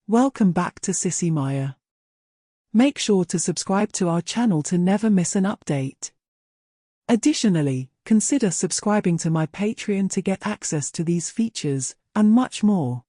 Welcome back to Sissy Maya. Make sure to subscribe to our channel to never miss an update. Additionally, consider subscribing to my Patreon to get access to these features, and much more.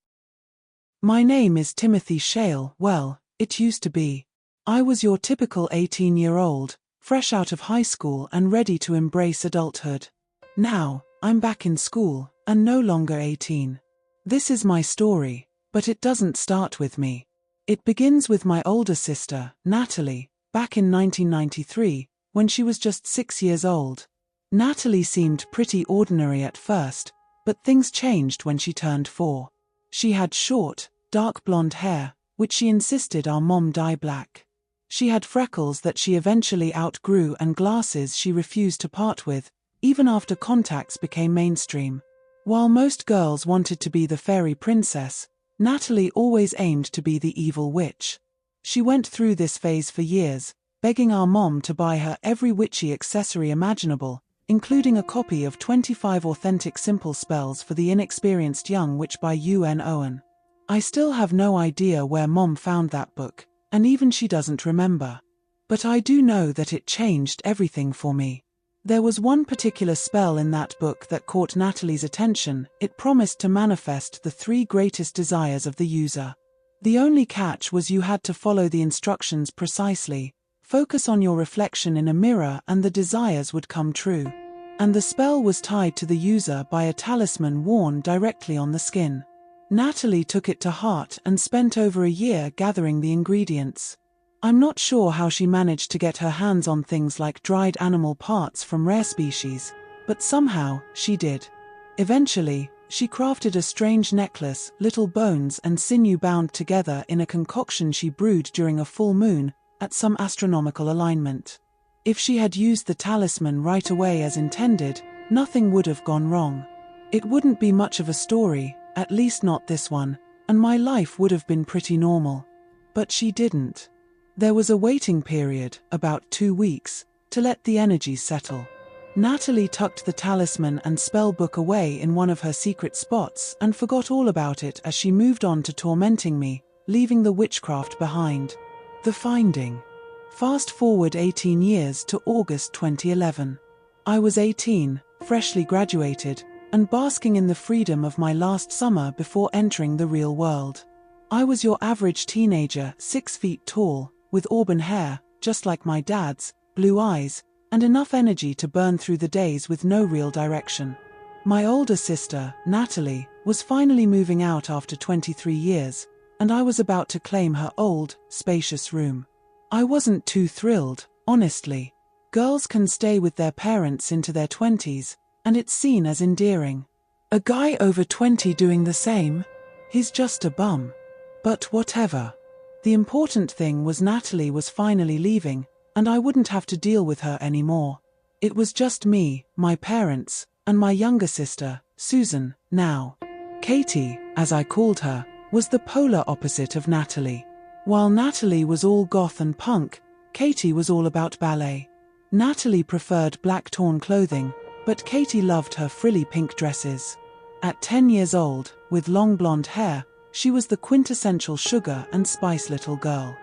My name is Timothy Shale. Well, it used to be. I was your typical 18-year-old, fresh out of high school and ready to embrace adulthood. Now, I'm back in school, and no longer 18. This is my story. But it doesn't start with me. It begins with my older sister, Natalie, back in 1993, when she was just 6 years old. Natalie seemed pretty ordinary at first, but things changed when she turned 4. She had short, dark blonde hair, which she insisted our mom dye black. She had freckles that she eventually outgrew and glasses she refused to part with, even after contacts became mainstream. While most girls wanted to be the fairy princess, Natalie always aimed to be the evil witch. She went through this phase for years, begging our mom to buy her every witchy accessory imaginable, including a copy of 25 Authentic Simple Spells for the Inexperienced Young Witch by U.N. Owen. I still have no idea where mom found that book, and even she doesn't remember. But I do know that it changed everything for me. There was one particular spell in that book that caught Natalie's attention. It promised to manifest the 3 greatest desires of the user. The only catch was you had to follow the instructions precisely, focus on your reflection in a mirror and the desires would come true. And the spell was tied to the user by a talisman worn directly on the skin. Natalie took it to heart and spent over a year gathering the ingredients. I'm not sure how she managed to get her hands on things like dried animal parts from rare species, but somehow, she did. Eventually, she crafted a strange necklace, little bones and sinew bound together in a concoction she brewed during a full moon, at some astronomical alignment. If she had used the talisman right away as intended, nothing would have gone wrong. It wouldn't be much of a story, at least not this one, and my life would have been pretty normal. But she didn't. There was a waiting period, about 2 weeks, to let the energies settle. Natalie tucked the talisman and spell book away in one of her secret spots and forgot all about it as she moved on to tormenting me, leaving the witchcraft behind. The finding. Fast forward 18 years to August 2011. I was 18, freshly graduated, and basking in the freedom of my last summer before entering the real world. I was your average teenager, 6 feet tall, with auburn hair, just like my dad's, blue eyes, and enough energy to burn through the days with no real direction. My older sister, Natalie, was finally moving out after 23 years, and I was about to claim her old, spacious room. I wasn't too thrilled, honestly. Girls can stay with their parents into their 20s, and it's seen as endearing. A guy over 20 doing the same? He's just a bum. But whatever. The important thing was Natalie was finally leaving, and I wouldn't have to deal with her anymore. It was just me, my parents, and my younger sister, Susan, now. Katie, as I called her, was the polar opposite of Natalie. While Natalie was all goth and punk, Katie was all about ballet. Natalie preferred black torn clothing, but Katie loved her frilly pink dresses. At 10 years old, with long blonde hair, she was the quintessential sugar and spice little girl.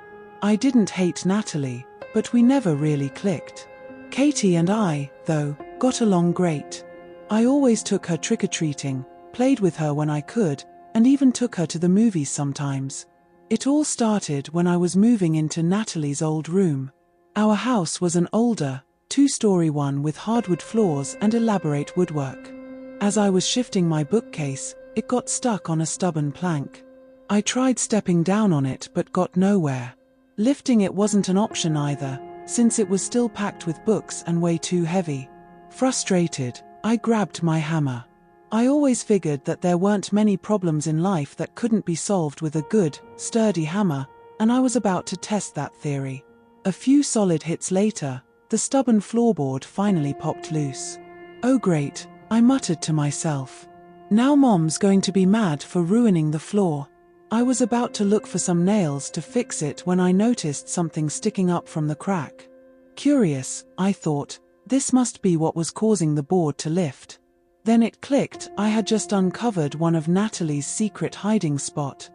I didn't hate Natalie, but we never really clicked. Katie and I, though, got along great. I always took her trick-or-treating, played with her when I could, and even took her to the movies sometimes. It all started when I was moving into Natalie's old room. Our house was an older, 2-story one with hardwood floors and elaborate woodwork. As I was shifting my bookcase, it got stuck on a stubborn plank. I tried stepping down on it but got nowhere. Lifting it wasn't an option either, since it was still packed with books and way too heavy. Frustrated, I grabbed my hammer. I always figured that there weren't many problems in life that couldn't be solved with a good, sturdy hammer, and I was about to test that theory. A few solid hits later, the stubborn floorboard finally popped loose. Oh great, I muttered to myself. Now Mom's going to be mad for ruining the floor. I was about to look for some nails to fix it when I noticed something sticking up from the crack. Curious, I thought, this must be what was causing the board to lift. Then it clicked, I had just uncovered one of Natalie's secret hiding spot.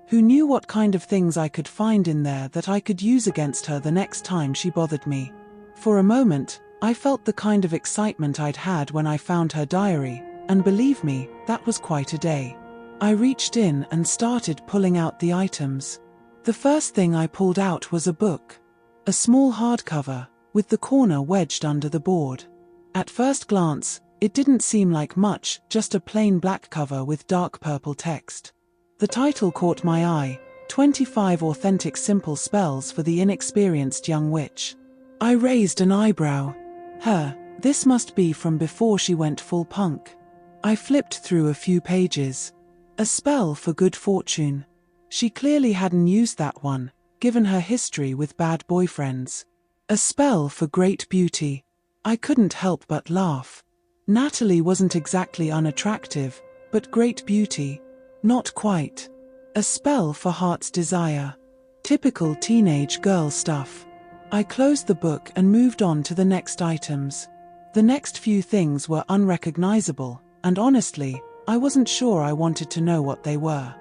Who knew what kind of things I could find in there that I could use against her the next time she bothered me? For a moment, I felt the kind of excitement I'd had when I found her diary, and believe me, that was quite a day. I reached in and started pulling out the items. The first thing I pulled out was a book. A small hardcover, with the corner wedged under the board. At first glance, it didn't seem like much, just a plain black cover with dark purple text. The title caught my eye, 25 Authentic Simple Spells for the Inexperienced Young Witch. I raised an eyebrow. This must be from before she went full punk. I flipped through a few pages. A spell for good fortune. She clearly hadn't used that one, given her history with bad boyfriends. A spell for great beauty. I couldn't help but laugh. Natalie wasn't exactly unattractive, but great beauty. Not quite. A spell for heart's desire. Typical teenage girl stuff. I closed the book and moved on to the next items. The next few things were unrecognizable, and honestly, I wasn't sure I wanted to know what they were.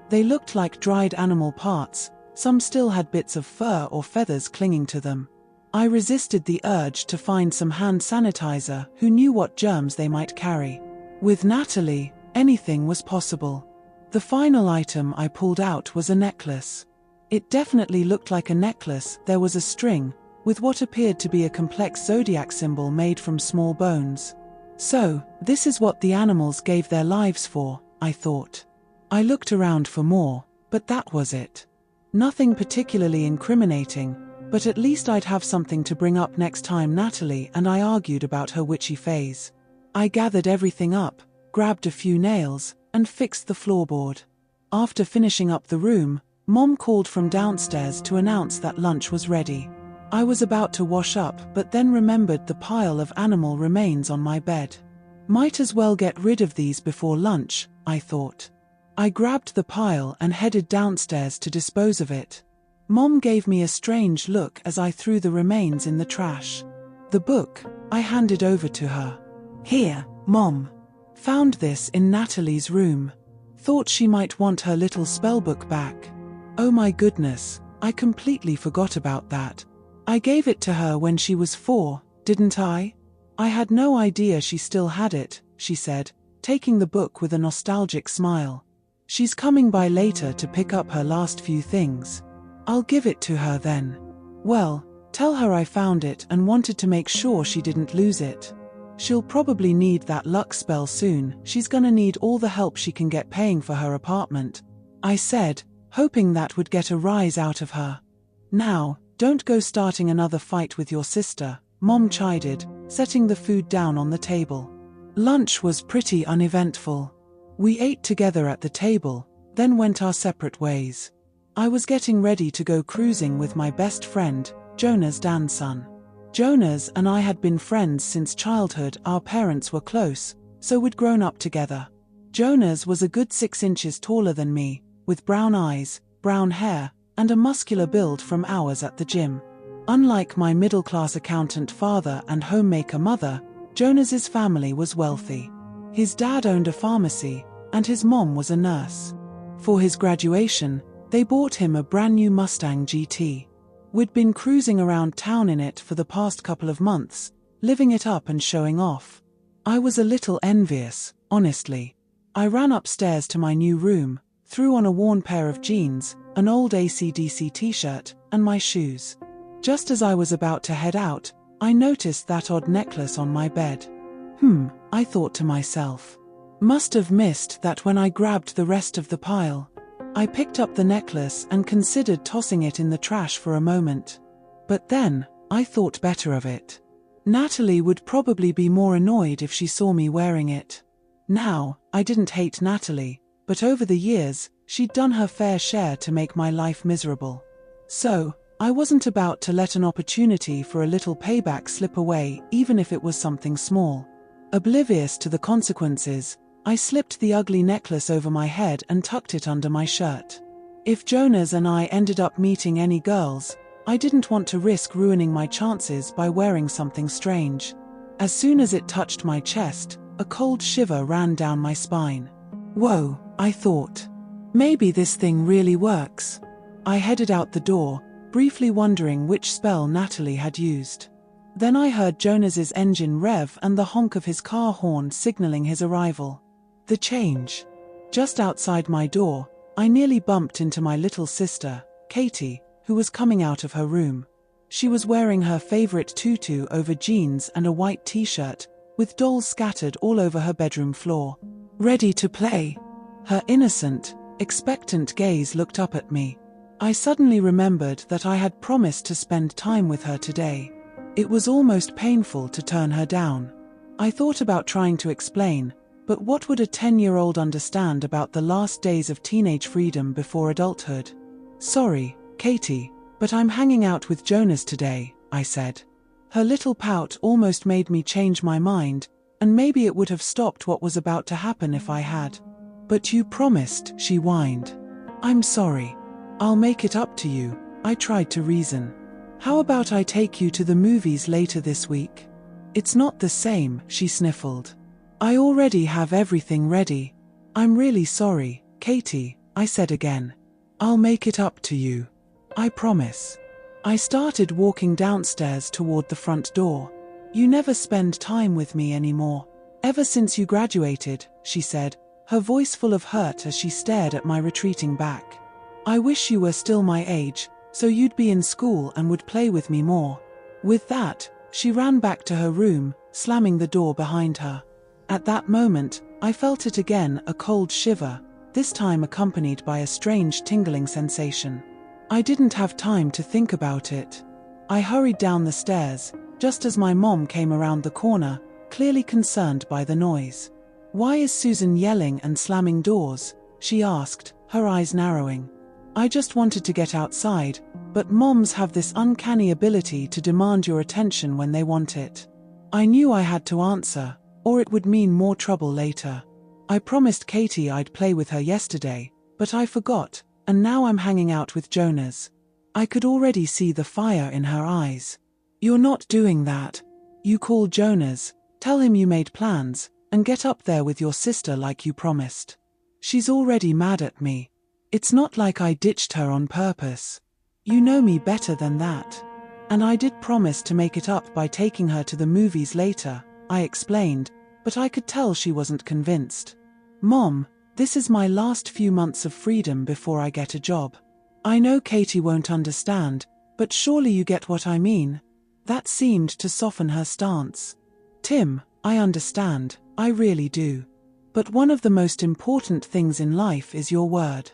They looked like dried animal parts, some still had bits of fur or feathers clinging to them. I resisted the urge to find some hand sanitizer. Who knew what germs they might carry? With Natalie, anything was possible. The final item I pulled out was a necklace. It definitely looked like a necklace. There was a string, with what appeared to be a complex zodiac symbol made from small bones. So, this is what the animals gave their lives for, I thought. I looked around for more, but that was it. Nothing particularly incriminating, but at least I'd have something to bring up next time Natalie and I argued about her witchy phase. I gathered everything up, grabbed a few nails, and fixed the floorboard. After finishing up the room, Mom called from downstairs to announce that lunch was ready. I was about to wash up but then remembered the pile of animal remains on my bed. Might as well get rid of these before lunch, I thought. I grabbed the pile and headed downstairs to dispose of it. Mom gave me a strange look as I threw the remains in the trash. The book, I handed over to her. Here, Mom. Found this in Natalie's room. Thought she might want her little spellbook back. Oh my goodness, I completely forgot about that. I gave it to her when she was 4, didn't I? I had no idea she still had it, she said, taking the book with a nostalgic smile. She's coming by later to pick up her last few things. I'll give it to her then. Well, tell her I found it and wanted to make sure she didn't lose it. She'll probably need that luck spell soon. She's gonna need all the help she can get paying for her apartment, I said, hoping that would get a rise out of her. Now, don't go starting another fight with your sister, Mom chided, setting the food down on the table. Lunch was pretty uneventful. We ate together at the table, then went our separate ways. I was getting ready to go cruising with my best friend, Jonah's grandson. Jonas and I had been friends since childhood. Our parents were close, so we'd grown up together. Jonas was a good 6 inches taller than me, with brown eyes, brown hair, and a muscular build from hours at the gym. Unlike my middle-class accountant father and homemaker mother, Jonas's family was wealthy. His dad owned a pharmacy, and his mom was a nurse. For his graduation, they bought him a brand new Mustang GT. We'd been cruising around town in it for the past couple of months, living it up and showing off. I was a little envious, honestly. I ran upstairs to my new room, threw on a worn pair of jeans, an old AC/DC t-shirt, and my shoes. Just as I was about to head out, I noticed that odd necklace on my bed. I thought to myself. Must have missed that when I grabbed the rest of the pile. I picked up the necklace and considered tossing it in the trash for a moment. But then, I thought better of it. Natalie would probably be more annoyed if she saw me wearing it. Now, I didn't hate Natalie, but over the years, she'd done her fair share to make my life miserable. So, I wasn't about to let an opportunity for a little payback slip away, even if it was something small. Oblivious to the consequences, I slipped the ugly necklace over my head and tucked it under my shirt. If Jonas and I ended up meeting any girls, I didn't want to risk ruining my chances by wearing something strange. As soon as it touched my chest, a cold shiver ran down my spine. Whoa, I thought. Maybe this thing really works. I headed out the door, briefly wondering which spell Natalie had used. Then I heard Jonas's engine rev and the honk of his car horn signaling his arrival. The change. Just outside my door, I nearly bumped into my little sister, Katie, who was coming out of her room. She was wearing her favorite tutu over jeans and a white t-shirt, with dolls scattered all over her bedroom floor. Ready to play? Her innocent, expectant gaze looked up at me. I suddenly remembered that I had promised to spend time with her today. It was almost painful to turn her down. I thought about trying to explain, but what would a 10-year-old understand about the last days of teenage freedom before adulthood? Sorry, Katie, but I'm hanging out with Jonas today, I said. Her little pout almost made me change my mind, and maybe it would have stopped what was about to happen if I had. But you promised, she whined. I'm sorry. I'll make it up to you, I tried to reason. How about I take you to the movies later this week? It's not the same, she sniffled. I already have everything ready. I'm really sorry, Katie, I said again. I'll make it up to you. I promise. I started walking downstairs toward the front door. You never spend time with me anymore. Ever since you graduated, she said, her voice full of hurt as she stared at my retreating back. I wish you were still my age, so you'd be in school and would play with me more. With that, she ran back to her room, slamming the door behind her. At that moment, I felt it again, a cold shiver, this time accompanied by a strange tingling sensation. I didn't have time to think about it. I hurried down the stairs, just as my mom came around the corner, clearly concerned by the noise. Why is Susan yelling and slamming doors? She asked, her eyes narrowing. I just wanted to get outside, but moms have this uncanny ability to demand your attention when they want it. I knew I had to answer, or it would mean more trouble later. I promised Katie I'd play with her yesterday, but I forgot, and now I'm hanging out with Jonas. I could already see the fire in her eyes. You're not doing that. You call Jonas, tell him you made plans, and get up there with your sister like you promised. She's already mad at me. It's not like I ditched her on purpose. You know me better than that. And I did promise to make it up by taking her to the movies later, I explained, but I could tell she wasn't convinced. Mom, this is my last few months of freedom before I get a job. I know Katie won't understand, but surely you get what I mean. That seemed to soften her stance. Tim, I understand, I really do. But one of the most important things in life is your word.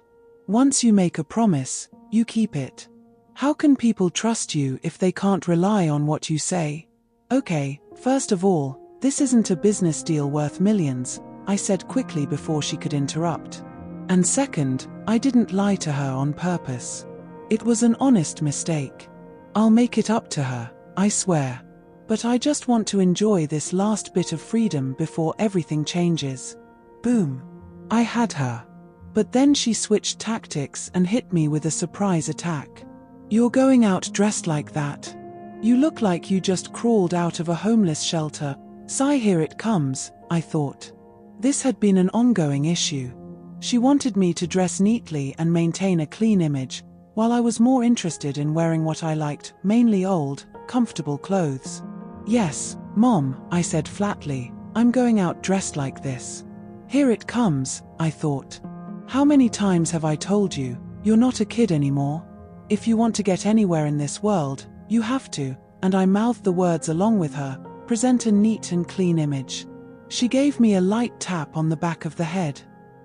Once you make a promise, you keep it. How can people trust you if they can't rely on what you say? Okay, first of all, this isn't a business deal worth millions, I said quickly before she could interrupt. And second, I didn't lie to her on purpose. It was an honest mistake. I'll make it up to her, I swear. But I just want to enjoy this last bit of freedom before everything changes. Boom. I had her. But then she switched tactics and hit me with a surprise attack. You're going out dressed like that. You look like you just crawled out of a homeless shelter. Sigh, here it comes, I thought. This had been an ongoing issue. She wanted me to dress neatly and maintain a clean image, while I was more interested in wearing what I liked, mainly old, comfortable clothes. Yes, Mom, I said flatly, I'm going out dressed like this. Here it comes, I thought. How many times have I told you, you're not a kid anymore? If you want to get anywhere in this world, you have to, and I mouthed the words along with her, present a neat and clean image. She gave me a light tap on the back of the head.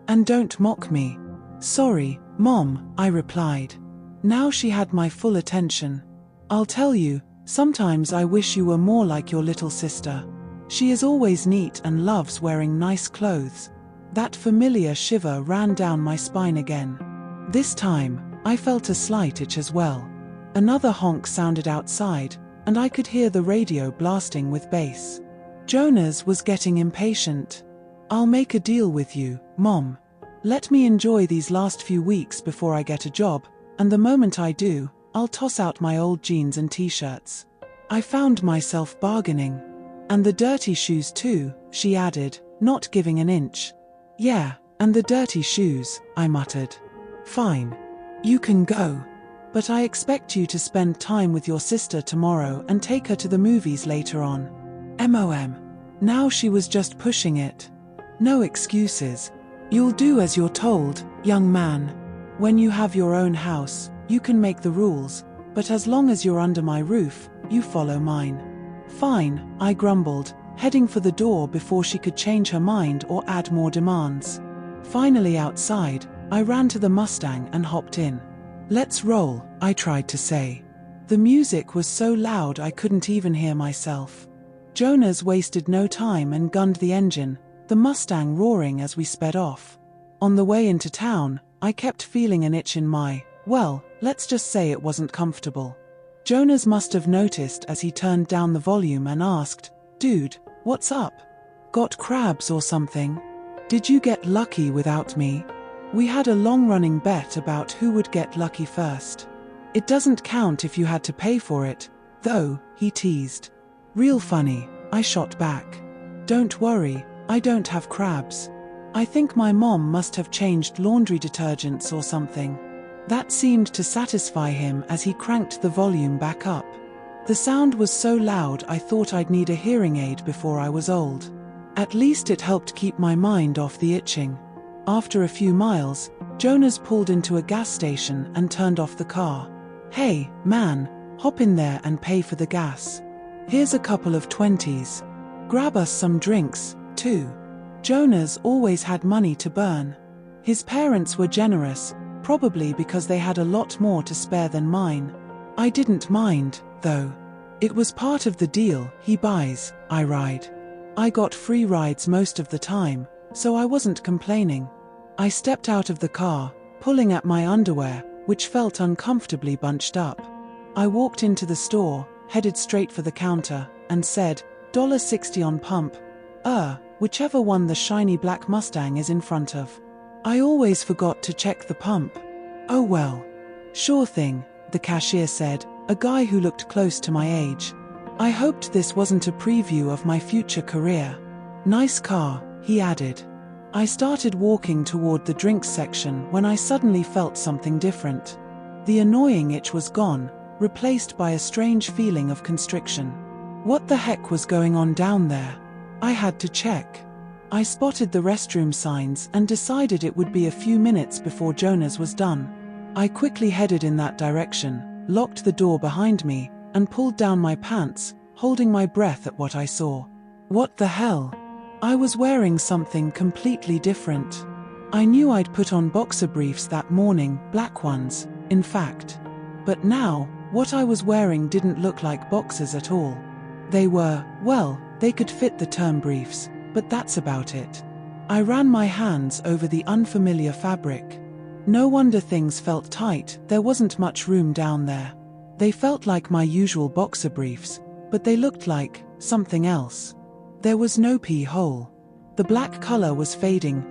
And don't mock me. Sorry, Mom, I replied. Now she had my full attention. I'll tell you, sometimes I wish you were more like your little sister. She is always neat and loves wearing nice clothes. That familiar shiver ran down my spine again. This time, I felt a slight itch as well. Another honk sounded outside, and I could hear the radio blasting with bass. Jonas was getting impatient. I'll make a deal with you, Mom. Let me enjoy these last few weeks before I get a job, and the moment I do, I'll toss out my old jeans and t-shirts. I found myself bargaining. And the dirty shoes too, she added, not giving an inch. Yeah, and the dirty shoes, I muttered. Fine. You can go. But I expect you to spend time with your sister tomorrow and take her to the movies later on. MOM. Now she was just pushing it. No excuses. You'll do as you're told, young man. When you have your own house, you can make the rules, but as long as you're under my roof, you follow mine. Fine, I grumbled, heading for the door before she could change her mind or add more demands. Finally outside, I ran to the Mustang and hopped in. Let's roll, I tried to say. The music was so loud I couldn't even hear myself. Jonas wasted no time and gunned the engine, the Mustang roaring as we sped off. On the way into town, I kept feeling an itch in my, well, let's just say it wasn't comfortable. Jonas must have noticed as he turned down the volume and asked, "Dude, what's up? Got crabs or something? Did you get lucky without me?" We had a long-running bet about who would get lucky first. "It doesn't count if you had to pay for it, though," he teased. "Real funny," I shot back. "Don't worry, I don't have crabs. I think my mom must have changed laundry detergents or something." That seemed to satisfy him as he cranked the volume back up. The sound was so loud I thought I'd need a hearing aid before I was old. At least it helped keep my mind off the itching. After a few miles, Jonas pulled into a gas station and turned off the car. "Hey, man, hop in there and pay for the gas. Here's a couple of 20s. Grab us some drinks, too." Jonas always had money to burn. His parents were generous, probably because they had a lot more to spare than mine. I didn't mind, though. It was part of the deal, he buys, I ride. I got free rides most of the time, so I wasn't complaining. I stepped out of the car, pulling at my underwear, which felt uncomfortably bunched up. I walked into the store, headed straight for the counter, and said, $1.60 on pump. Whichever one the shiny black Mustang is in front of. I always forgot to check the pump. "Oh well. Sure thing," the cashier said, a guy who looked close to my age. I hoped this wasn't a preview of my future career. "Nice car," he added. I started walking toward the drinks section when I suddenly felt something different. The annoying itch was gone, replaced by a strange feeling of constriction. What the heck was going on down there? I had to check. I spotted the restroom signs and decided it would be a few minutes before Jonas was done. I quickly headed in that direction, locked the door behind me, and pulled down my pants, holding my breath at what I saw. What the hell? I was wearing something completely different. I knew I'd put on boxer briefs that morning, black ones, in fact. But now, what I was wearing didn't look like boxers at all. They were, well, they could fit the term briefs, but that's about it. I ran my hands over the unfamiliar fabric. No wonder things felt tight, there wasn't much room down there. They felt like my usual boxer briefs, but they looked like something else. There was no pee hole. The black color was fading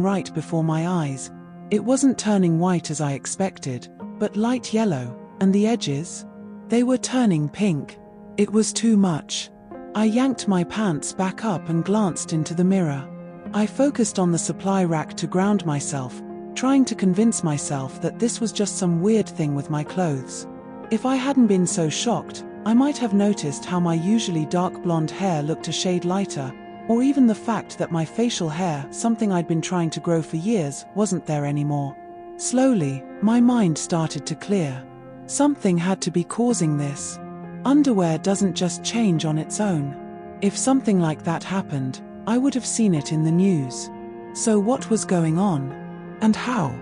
right before my eyes. It wasn't turning white as I expected, but light yellow, and the edges? They were turning pink. It was too much. I yanked my pants back up and glanced into the mirror. I focused on the supply rack to ground myself, trying to convince myself that this was just some weird thing with my clothes. If I hadn't been so shocked, I might have noticed how my usually dark blonde hair looked a shade lighter, or even the fact that my facial hair, something I'd been trying to grow for years, wasn't there anymore. Slowly, my mind started to clear. Something had to be causing this. Underwear doesn't just change on its own. If something like that happened, I would have seen it in the news. So what was going on? And how?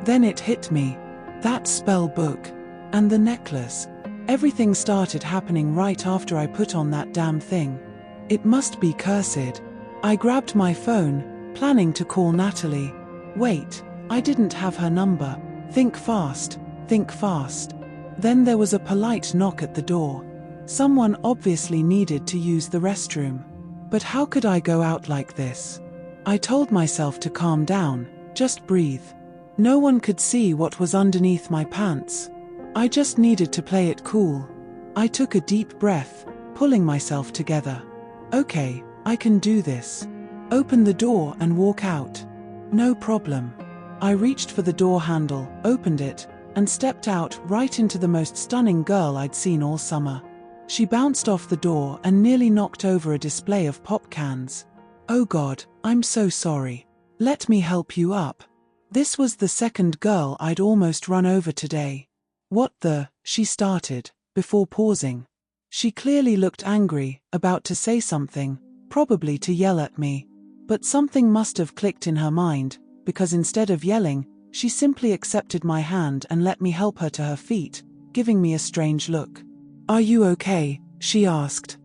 Then it hit me. That spell book. And the necklace. Everything started happening right after I put on that damn thing. It must be cursed. I grabbed my phone, planning to call Natalie. Wait, I didn't have her number. Think fast, think fast. Then there was a polite knock at the door. Someone obviously needed to use the restroom. But how could I go out like this? I told myself to calm down, just breathe. No one could see what was underneath my pants. I just needed to play it cool. I took a deep breath, pulling myself together. Okay, I can do this. Open the door and walk out. No problem. I reached for the door handle, opened it, and stepped out right into the most stunning girl I'd seen all summer. She bounced off the door and nearly knocked over a display of pop cans. "Oh God, I'm so sorry. Let me help you up." This was the second girl I'd almost run over today. "What the," she started, before pausing. She clearly looked angry, about to say something, probably to yell at me. But something must have clicked in her mind, because instead of yelling, she simply accepted my hand and let me help her to her feet, giving me a strange look. "Are you okay?" she asked.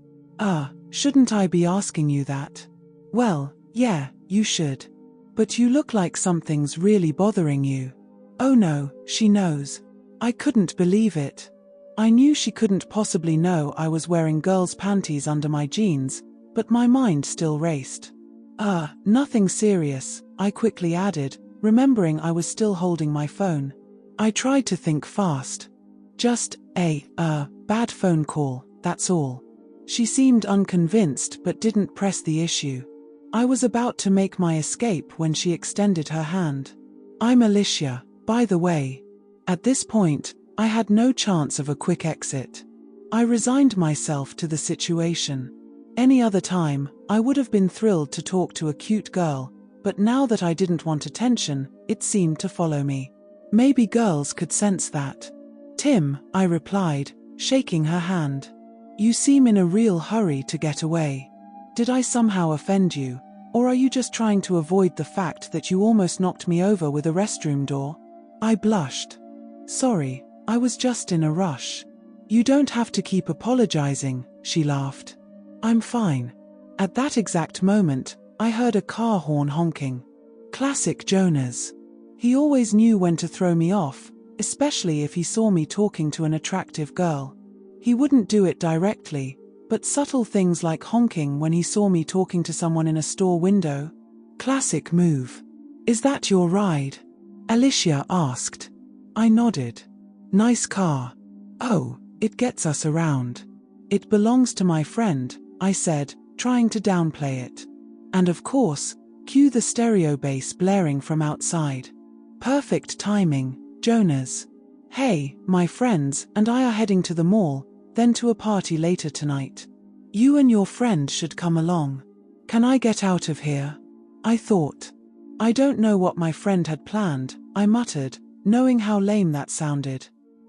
Shouldn't I be asking you that?" "Well, yeah, you should. But you look like something's really bothering you." "Oh no, she knows." I couldn't believe it. I knew she couldn't possibly know I was wearing girls' panties under my jeans, but my mind still raced. Nothing serious," I quickly added, remembering I was still holding my phone. I tried to think fast. "Just a bad phone call, that's all." She seemed unconvinced but didn't press the issue. I was about to make my escape when she extended her hand. "I'm Alicia, by the way." At this point, I had no chance of a quick exit. I resigned myself to the situation. Any other time, I would have been thrilled to talk to a cute girl, but now that I didn't want attention, it seemed to follow me. Maybe girls could sense that. "Tim," I replied, shaking her hand. "You seem in a real hurry to get away. Did I somehow offend you, or are you just trying to avoid the fact that you almost knocked me over with a restroom door?" I blushed. "Sorry, I was just in a rush." "You don't have to keep apologizing," she laughed. "I'm fine." At that exact moment, I heard a car horn honking. Classic Jonas. He always knew when to throw me off, especially if he saw me talking to an attractive girl. He wouldn't do it directly, but subtle things like honking when he saw me talking to someone in a store window. Classic move. "Is that your ride?" Alicia asked. I nodded. "Nice car." "Oh, it gets us around." "It belongs to my friend," I said, trying to downplay it. And of course, cue the stereo bass blaring from outside. Perfect timing, Jonas. "Hey, my friends and I are heading to the mall, then to a party later tonight. You and your friend should come along. Can I get out of here?" I thought. "I don't know what my friend had planned," I muttered, knowing how lame that sounded.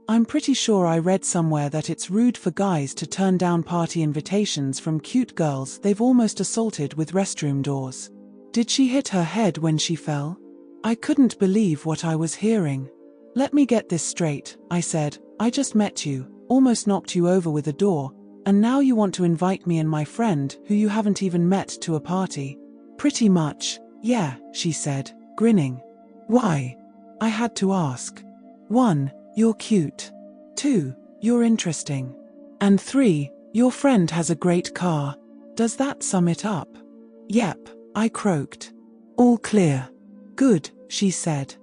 "I'm pretty sure I read somewhere that it's rude for guys to turn down party invitations from cute girls they've almost assaulted with restroom doors." Did she hit her head when she fell? I couldn't believe what I was hearing. "Let me get this straight," I said. "I just met you, almost knocked you over with a door, and now you want to invite me and my friend, who you haven't even met, to a party?" "Pretty much, yeah," she said, grinning. "Why?" I had to ask. 1. You're cute. 2. You're interesting. And 3. Your friend has a great car. Does that sum it up? "Yep," I croaked. "All clear." "Good," she said.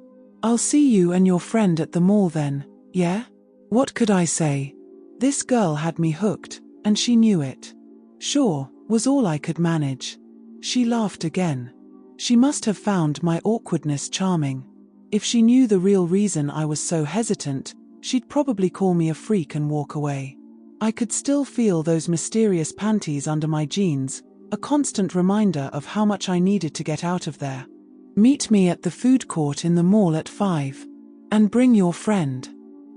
"I'll see you and your friend at the mall then, yeah?" What could I say? This girl had me hooked, and she knew it. "Sure," was all I could manage. She laughed again. She must have found my awkwardness charming. If she knew the real reason I was so hesitant, she'd probably call me a freak and walk away. I could still feel those mysterious panties under my jeans, a constant reminder of how much I needed to get out of there. "Meet me at the food court in the mall at 5. And bring your friend.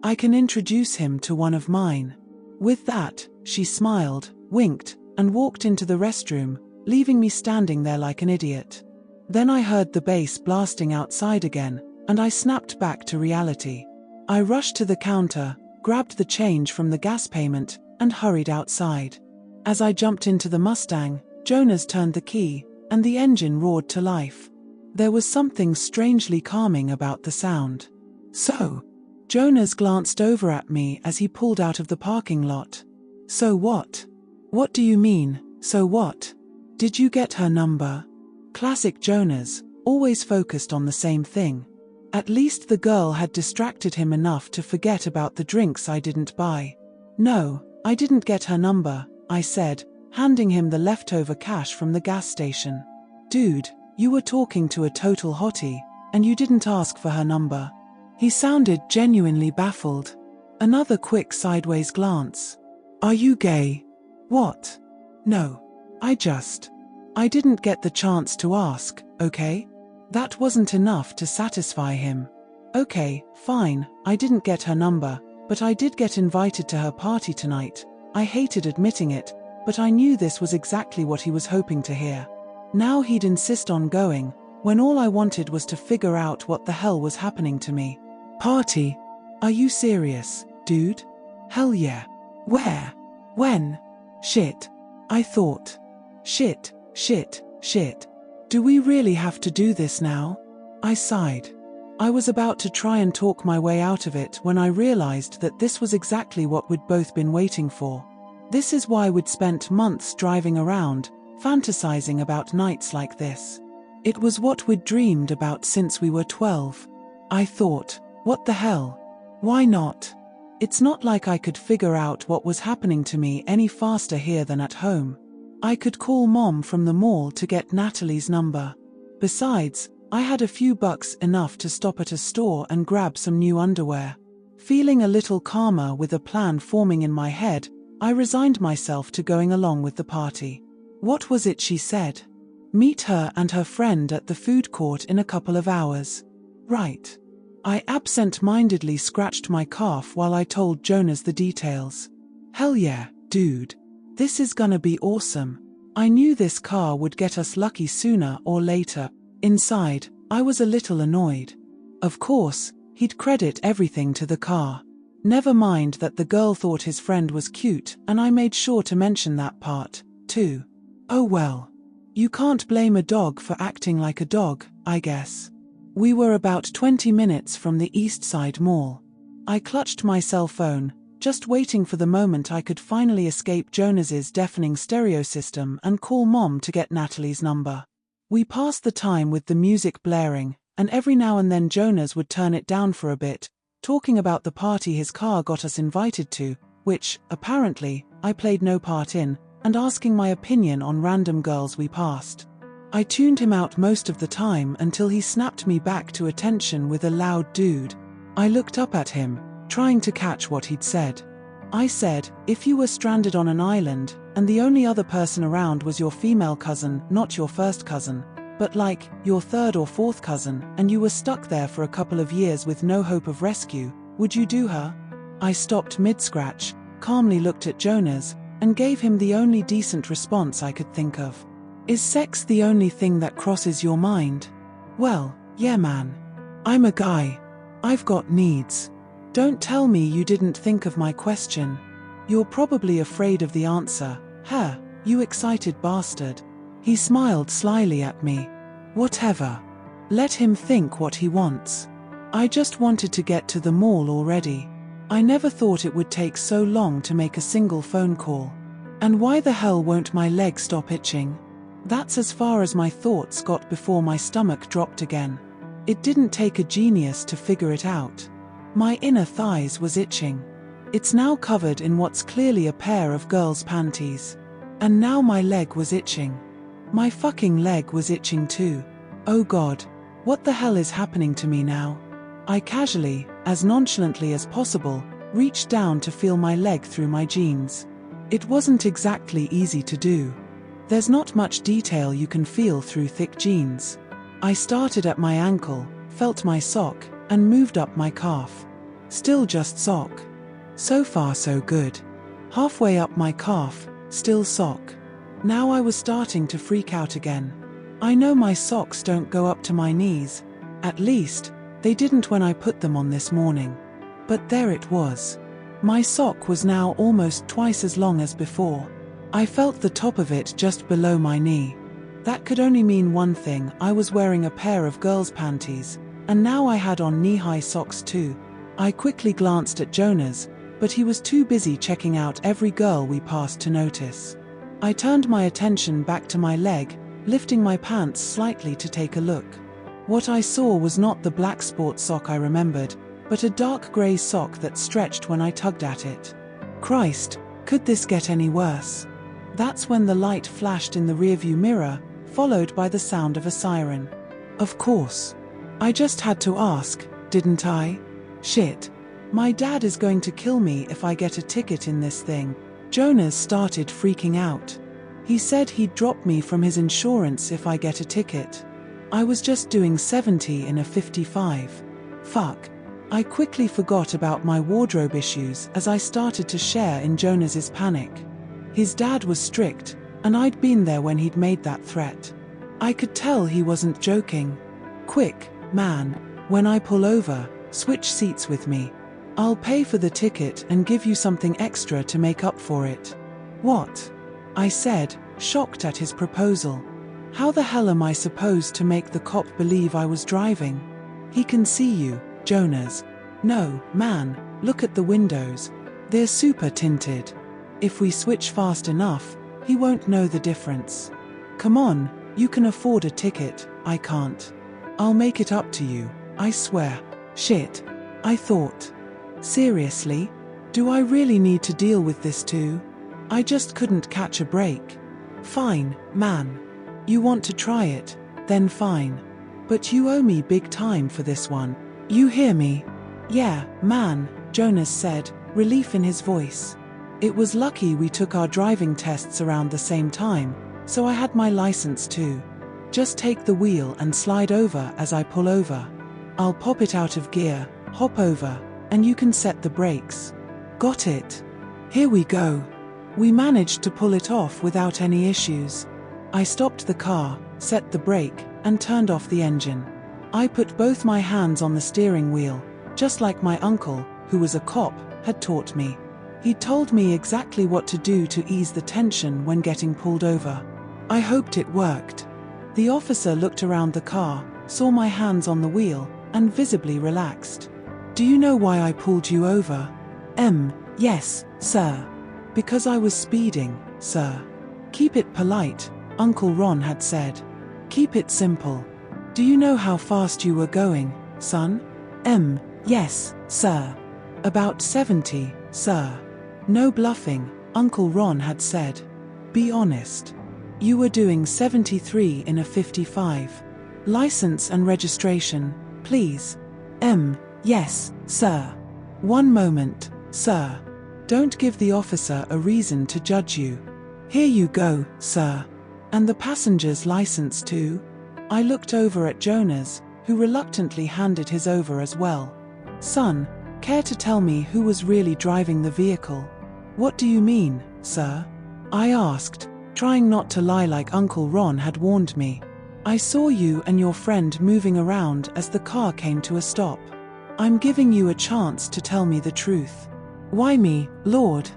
I can introduce him to one of mine." With that, she smiled, winked, and walked into the restroom, leaving me standing there like an idiot. Then I heard the bass blasting outside again, and I snapped back to reality. I rushed to the counter, grabbed the change from the gas payment, and hurried outside. As I jumped into the Mustang, Jonas turned the key, and the engine roared to life. There was something strangely calming about the sound. "So?" Jonas glanced over at me as he pulled out of the parking lot. "So what?" "What do you mean, so what? Did you get her number?" Classic Jonas, always focused on the same thing. At least the girl had distracted him enough to forget about the drinks I didn't buy. "No, I didn't get her number," I said, handing him the leftover cash from the gas station. "Dude, you were talking to a total hottie. And you didn't ask for her number? He sounded genuinely baffled. Another quick sideways glance. Are you gay? What? No. I didn't get the chance to ask, okay? That wasn't enough to satisfy him. Okay, fine, I didn't get her number, but I did get invited to her party tonight. I hated admitting it, but I knew this was exactly what he was hoping to hear. Now he'd insist on going, when all I wanted was to figure out what the hell was happening to me. Party? Are you serious, dude? Hell yeah. Where? When? Shit. I thought. Shit. Do we really have to do this now? I sighed. I was about to try and talk my way out of it when I realized that this was exactly what we'd both been waiting for. This is why we'd spent months driving around, fantasizing about nights like this. It was what we'd dreamed about since we were 12. I thought, what the hell? Why not? It's not like I could figure out what was happening to me any faster here than at home. I could call Mom from the mall to get Natalie's number. Besides, I had a few bucks enough to stop at a store and grab some new underwear. Feeling a little calmer with a plan forming in my head, I resigned myself to going along with the party. What was it she said? Meet her and her friend at the food court in a couple of hours. Right. I absent-mindedly scratched my calf while I told Jonas the details. Hell yeah, dude. This is gonna be awesome. I knew this car would get us lucky sooner or later. Inside, I was a little annoyed. Of course, he'd credit everything to the car. Never mind that the girl thought his friend was cute, and I made sure to mention that part, too. Oh well. You can't blame a dog for acting like a dog, I guess. We were about 20 minutes from the East Side Mall. I clutched my cell phone, just waiting for the moment I could finally escape Jonas's deafening stereo system and call Mom to get Natalie's number. We passed the time with the music blaring, and every now and then Jonas would turn it down for a bit, talking about the party his car got us invited to, which, apparently, I played no part in, and asking my opinion on random girls we passed. I tuned him out most of the time until he snapped me back to attention with a loud dude. I looked up at him, trying to catch what he'd said. I said, if you were stranded on an island, and the only other person around was your female cousin, not your first cousin, but like, your third or fourth cousin, and you were stuck there for a couple of years with no hope of rescue, would you do her? I stopped mid-scratch, calmly looked at Jonas, and gave him the only decent response I could think of. Is sex the only thing that crosses your mind? Well, yeah man. I'm a guy. I've got needs. Don't tell me you didn't think of my question. You're probably afraid of the answer, huh, you excited bastard. He smiled slyly at me. Whatever. Let him think what he wants. I just wanted to get to the mall already. I never thought it would take so long to make a single phone call. And why the hell won't my leg stop itching? That's as far as my thoughts got before my stomach dropped again. It didn't take a genius to figure it out. My inner thighs was itching. It's now covered in what's clearly a pair of girls' panties. And now my leg was itching. My fucking leg was itching too. Oh God, what the hell is happening to me now? I casually, as nonchalantly as possible, reached down to feel my leg through my jeans. It wasn't exactly easy to do. There's not much detail you can feel through thick jeans. I started at my ankle, felt my sock, and moved up my calf. Still just sock. So far so good. Halfway up my calf, still sock. Now I was starting to freak out again. I know my socks don't go up to my knees. At least, they didn't when I put them on this morning. But there it was. My sock was now almost twice as long as before. I felt the top of it just below my knee. That could only mean one thing: I was wearing a pair of girls' panties, and now I had on knee-high socks too. I quickly glanced at Jonas, but he was too busy checking out every girl we passed to notice. I turned my attention back to my leg, lifting my pants slightly to take a look. What I saw was not the black sports sock I remembered, but a dark grey sock that stretched when I tugged at it. Christ, could this get any worse? That's when the light flashed in the rearview mirror, followed by the sound of a siren. Of course. I just had to ask, didn't I? Shit. My dad is going to kill me if I get a ticket in this thing. Jonas started freaking out. He said he'd drop me from his insurance if I get a ticket. I was just doing 70 in a 55. Fuck. I quickly forgot about my wardrobe issues as I started to share in Jonas's panic. His dad was strict, and I'd been there when he'd made that threat. I could tell he wasn't joking. Quick, man, when I pull over, switch seats with me. I'll pay for the ticket and give you something extra to make up for it. What? I said, shocked at his proposal. How the hell am I supposed to make the cop believe I was driving? He can see you, Jonas. No, man, look at the windows. They're super tinted. If we switch fast enough, he won't know the difference. Come on, you can afford a ticket, I can't. I'll make it up to you, I swear. Shit. I thought. Seriously? Do I really need to deal with this too? I just couldn't catch a break. Fine, man. You want to try it, then fine. But you owe me big time for this one. You hear me? Yeah, man, Jonas said, relief in his voice. It was lucky we took our driving tests around the same time, so I had my license too. Just take the wheel and slide over as I pull over. I'll pop it out of gear, hop over, and you can set the brakes. Got it. Here we go. We managed to pull it off without any issues. I stopped the car, set the brake, and turned off the engine. I put both my hands on the steering wheel, just like my uncle, who was a cop, had taught me. He told me exactly what to do to ease the tension when getting pulled over. I hoped it worked. The officer looked around the car, saw my hands on the wheel, and visibly relaxed. Do you know why I pulled you over? Yes, sir. Because I was speeding, sir. Keep it polite, Uncle Ron had said. Keep it simple. Do you know how fast you were going, son? Yes, sir. About 70, sir. No bluffing, Uncle Ron had said. Be honest. You were doing 73 in a 55. License and registration, please. Yes, sir. One moment, sir. Don't give the officer a reason to judge you. Here you go, sir. And the passenger's license too? I looked over at Jonas, who reluctantly handed his over as well. Son, care to tell me who was really driving the vehicle? What do you mean, sir? I asked, trying not to lie like Uncle Ron had warned me. I saw you and your friend moving around as the car came to a stop. I'm giving you a chance to tell me the truth. Why me, Lord?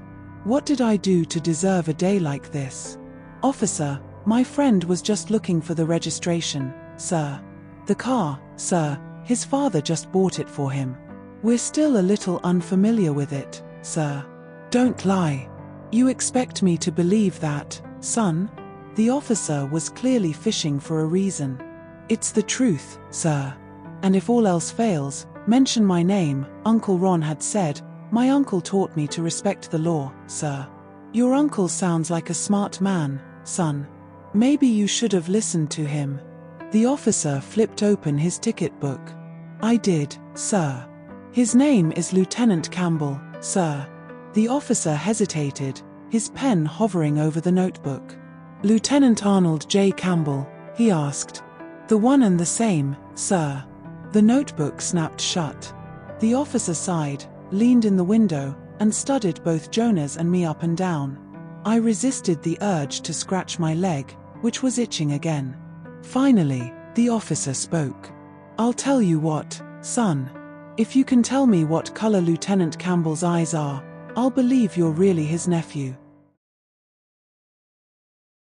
What did I do to deserve a day like this? Officer, my friend was just looking for the registration, sir. The car, sir, his father just bought it for him. We're still a little unfamiliar with it, sir. Don't lie. You expect me to believe that, son? The officer was clearly fishing for a reason. It's the truth, sir. And if all else fails, mention my name, Uncle Ron had said. My uncle taught me to respect the law, sir. Your uncle sounds like a smart man, son. Maybe you should have listened to him. The officer flipped open his ticket book. I did, sir. His name is Lieutenant Campbell, sir. The officer hesitated, his pen hovering over the notebook. Lieutenant Arnold J. Campbell, he asked. The one and the same, sir. The notebook snapped shut. The officer sighed, leaned in the window, and studied both Jonas and me up and down. I resisted the urge to scratch my leg, which was itching again. Finally, the officer spoke. I'll tell you what, son. If you can tell me what color Lieutenant Campbell's eyes are, I'll believe you're really his nephew.